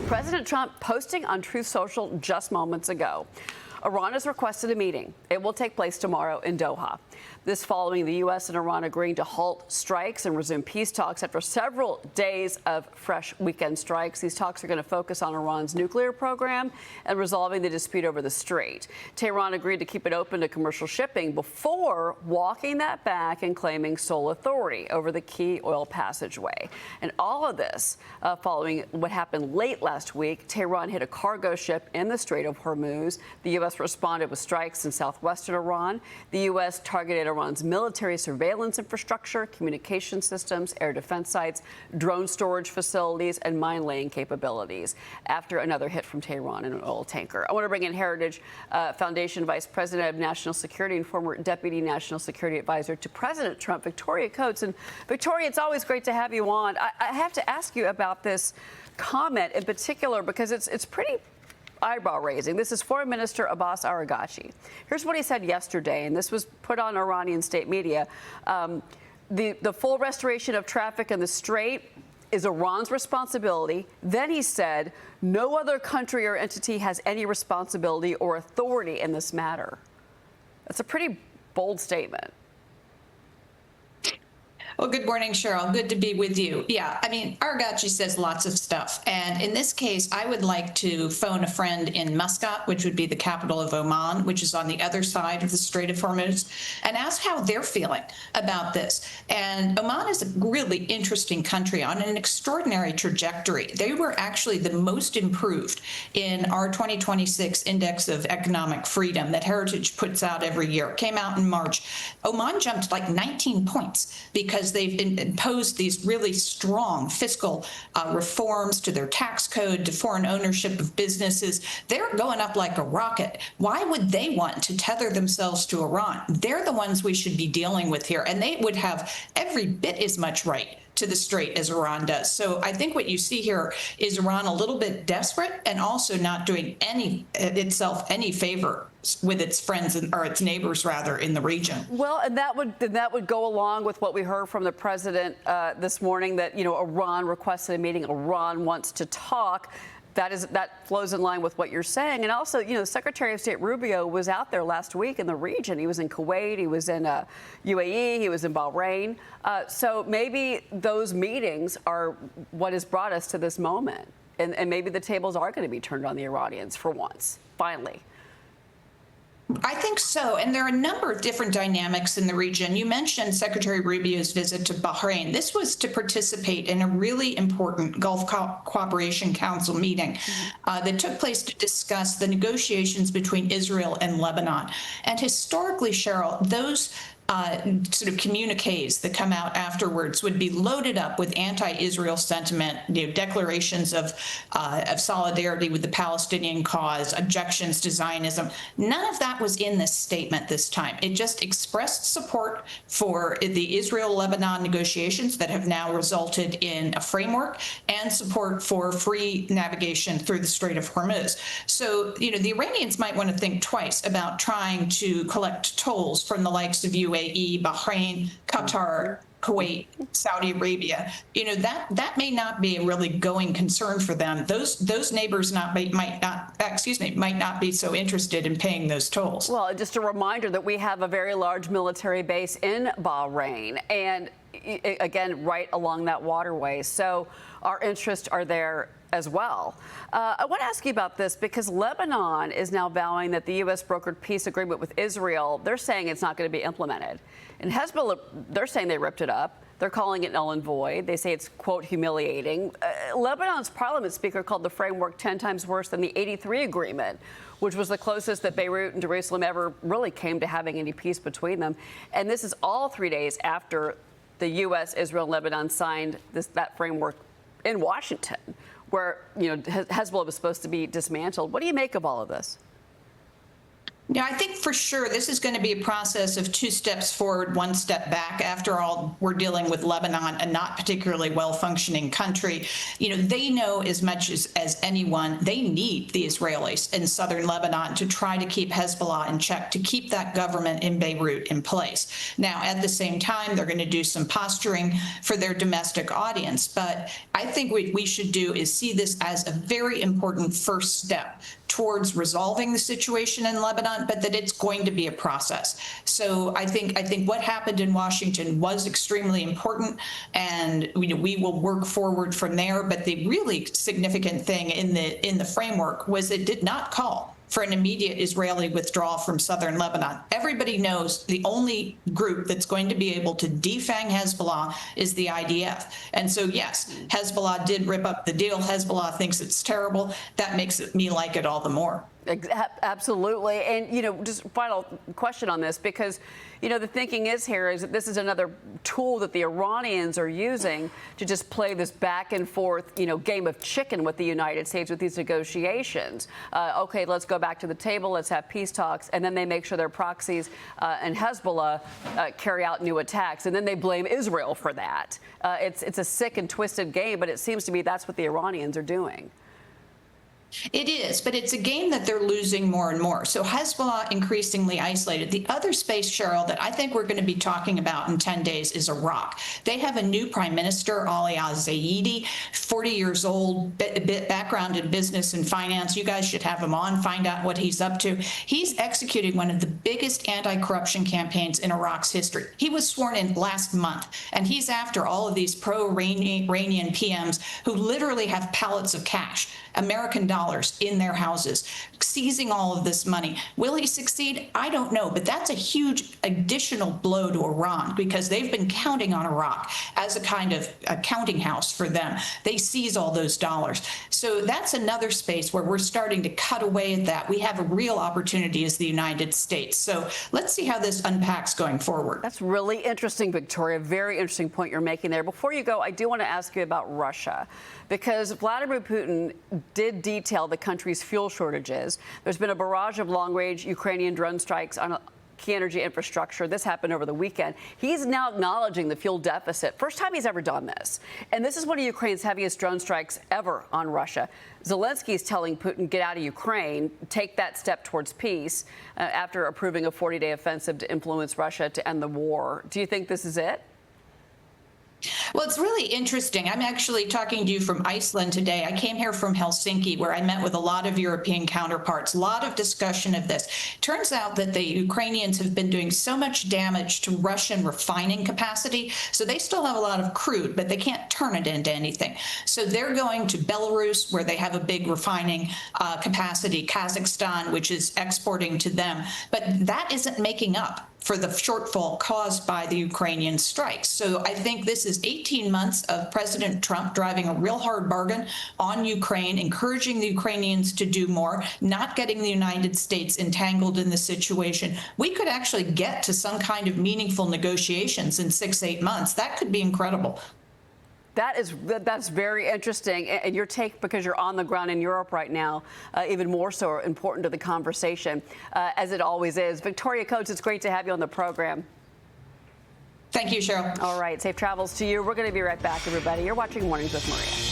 President Trump posting on Truth Social just moments ago. Iran has requested a meeting. It will take place tomorrow in Doha. This following the U.S. and Iran agreeing to halt strikes and resume peace talks after several days of fresh weekend strikes. These talks are going to focus on Iran's nuclear program and resolving the dispute over the strait. Tehran agreed to keep it open to commercial shipping before walking that back and claiming sole authority over the key oil passageway. And all of this following what happened late last week. Tehran hit a cargo ship in the Strait of Hormuz. The U.S. responded with strikes in southwestern Iran. The U.S. targeted Iran's military surveillance infrastructure, communication systems, air defense sites, drone storage facilities, and mine-laying capabilities after another hit from Tehran in an oil tanker. I want to bring in Heritage Foundation Vice President of National Security and former Deputy National Security Advisor to President Trump, Victoria Coates. And Victoria, it's always great to have you on. I have to ask you about this comment in particular because it's pretty eyebrow-raising. This is Foreign Minister Abbas Araghchi. Here's what he said yesterday, and this was put on Iranian state media. The full restoration of traffic in the Strait is Iran's responsibility. Then he said, no other country or entity has any responsibility or authority in this matter. That's a pretty bold statement. Well, good morning, Cheryl. Good to be with you. Yeah, I mean, Araghchi says lots of stuff. And in this case, I would like to phone a friend in Muscat, which would be the capital of Oman, which is on the other side of the Strait of Hormuz, and ask how they're feeling about this. And Oman is a really interesting country on an extraordinary trajectory. They were actually the most improved in our 2026 Index of Economic Freedom that Heritage puts out every year. It came out in March. Oman jumped like 19 points because they've imposed these really strong fiscal reforms to their tax code, to foreign ownership of businesses. They're going up like a rocket. Why would they want to tether themselves to Iran? They're the ones we should be dealing with here, and they would have every bit as much right to the strait as Iran does. So I think what you see here is Iran a little bit desperate and also not doing itself any favor with its friends or its neighbors rather in the region. Well, and that would go along with what we heard from the president this morning, that Iran requested a meeting. Iran wants to talk. That flows in line with what you're saying. And also, Secretary of State Rubio was out there last week in the region. He was in Kuwait, he was in UAE, he was in Bahrain. So maybe those meetings are what has brought us to this moment. And maybe the tables are going to be turned on the Iranians for once, finally. I think so. And there are a number of different dynamics in the region. You mentioned Secretary Rubio's visit to Bahrain. This was to participate in a really important Gulf Cooperation Council meeting that took place to discuss the negotiations between Israel and Lebanon. And historically, Cheryl, those sort of communiques that come out afterwards would be loaded up with anti-Israel sentiment, declarations of solidarity with the Palestinian cause, objections to Zionism. None of that was in this statement this time. It just expressed support for the Israel-Lebanon negotiations that have now resulted in a framework and support for free navigation through the Strait of Hormuz. So, the Iranians might want to think twice about trying to collect tolls from the likes of UAE, Bahrain, Qatar, Kuwait, Saudi Arabia. That may not be a really going concern for them. Those neighbors might not be so interested in paying those tolls. Well, just a reminder that we have a very large military base in Bahrain, and again, right along that waterway. So our interests are there as well. I want to ask you about this because Lebanon is now vowing that the U.S. brokered peace agreement with Israel. They're saying it's not going to be implemented. And Hezbollah, they're saying they ripped it up. They're calling it null and void. They say it's, quote, humiliating. Lebanon's parliament speaker called the framework 10 times worse than the 83 agreement, which was the closest that Beirut and Jerusalem ever really came to having any peace between them. And this is all 3 days after the U.S., Israel, and Lebanon signed that framework in Washington, where Hezbollah was supposed to be dismantled. What do you make of all of this? Yeah, I think for sure this is going to be a process of 2 steps forward, 1 step back. After all, we're dealing with Lebanon, a not particularly well-functioning country. They know as much as anyone, they need the Israelis in southern Lebanon to try to keep Hezbollah in check, to keep that government in Beirut in place. Now, at the same time, they're going to do some posturing for their domestic audience. But I think what we should do is see this as a very important first step towards resolving the situation in Lebanon, but that it's going to be a process. So I think what happened in Washington was extremely important, and we will work forward from there. But the really significant thing in the framework was it did not call for an immediate Israeli withdrawal from southern Lebanon. Everybody knows the only group that's going to be able to defang Hezbollah is the IDF. And so, yes, Hezbollah did rip up the deal. Hezbollah thinks it's terrible. That makes me like it all the more. Absolutely. And, just final question on this, because, the thinking is here is that this is another tool that the Iranians are using to just play this back and forth, game of chicken with the United States with these negotiations. OK, let's go back to the table. Let's have peace talks. And then they make sure their proxies and Hezbollah carry out new attacks. And then they blame Israel for that. It's a sick and twisted game, but it seems to me that's what the Iranians are doing. It is, but it's a game that they're losing more and more. So Hezbollah increasingly isolated. The other space, Cheryl, that I think we're going to be talking about in 10 days is Iraq. They have a new prime minister, Ali al-Zaidi, 40 years old, background in business and finance. You guys should have him on, find out what he's up to. He's executing one of the biggest anti-corruption campaigns in Iraq's history. He was sworn in last month, and he's after all of these pro-Iranian PMs who literally have pallets of cash, American dollars, in their houses, seizing all of this money. Will he succeed? I don't know, but that's a huge additional blow to Iran, because they've been counting on Iraq as a kind of a counting house for them. They seize all those dollars. So that's another space where we're starting to cut away at that. We have a real opportunity as the United States. So let's see how this unpacks going forward. That's really interesting, Victoria. Very interesting point you're making there. Before you go, I do want to ask you about Russia, because Vladimir Putin did detail the country's fuel shortages. There's been a barrage of long-range Ukrainian drone strikes on key energy infrastructure. This happened over the weekend. He's now acknowledging the fuel deficit. First time he's ever done this. And this is one of Ukraine's heaviest drone strikes ever on Russia. Zelensky is telling Putin, get out of Ukraine, take that step towards peace, after approving a 40-day offensive to influence Russia to end the war. Do you think this is it? Well, it's really interesting. I'm actually talking to you from Iceland today. I came here from Helsinki, where I met with a lot of European counterparts, a lot of discussion of this. Turns out that the Ukrainians have been doing so much damage to Russian refining capacity. So they still have a lot of crude, but they can't turn it into anything. So they're going to Belarus, where they have a big refining capacity, Kazakhstan, which is exporting to them. But that isn't making up for the shortfall caused by the Ukrainian strikes. So I think this is 18 months of President Trump driving a real hard bargain on Ukraine, encouraging the Ukrainians to do more, not getting the United States entangled in the situation. We could actually get to some kind of meaningful negotiations in 6-8 months. That could be incredible. That's very interesting. And your take, because you're on the ground in Europe right now, even more so important to the conversation, as it always is. Victoria Coates, it's great to have you on the program. Thank you, Cheryl. All right. Safe travels to you. We're going to be right back, everybody. You're watching Mornings with Maria.